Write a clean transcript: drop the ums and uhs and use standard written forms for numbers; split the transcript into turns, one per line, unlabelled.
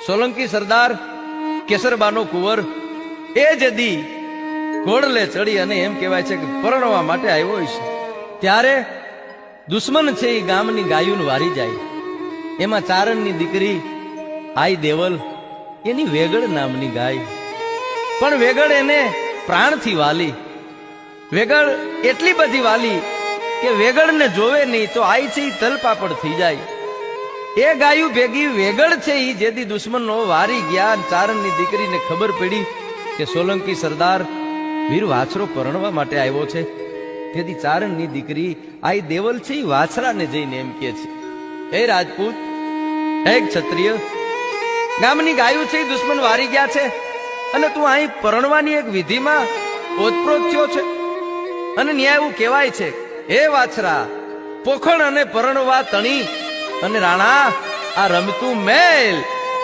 સોલંકી સરદાર કેસરબાનો કુંવર એ જદી ઘોડલે ચડી અને એમ કહેવાય છે કે પરણવા માટે આવ્યો છે, ત્યારે દુશ્મન છે એ ગામની ગાયું વારી જાય. એમાં ચારણની દીકરી આઈ દેવલ, એની વેગડ નામની ગાય. પણ વેગડ એને પ્રાણથી વાલી. વેગડ એટલી બધી વાલી કે વેગડને જોવે નહીં તો આઈ છે ઈ તલપાપડ થઈ જાય. એ ગાયું ભેગી વેગડ છે ઈ જેથી દુશ્મનો વારી ગયા, ચારણની દીકરીને ખબર પડી કે સોલંકી સરદાર વીર વાછરો પરણવા માટે આવ્યો છે, તેથી ચારણની દીકરી આઈ દેવલ છે ઈ વાછરાને જઈને એમ કહે છે, હે રાજપૂત, હે ક્ષત્રિય, ગામની ગાયું છે ઈ દુશ્મન વારી ગયા છે અને તું અહીં પરણવાની એક વિધિમાં ઓતપ્રોત થયો છે. અને ન્યાય એવું કહેવાય છે, હે વાછરા, પોખણ અને પરણવા તણી અને રાણા આ રમતું મેલ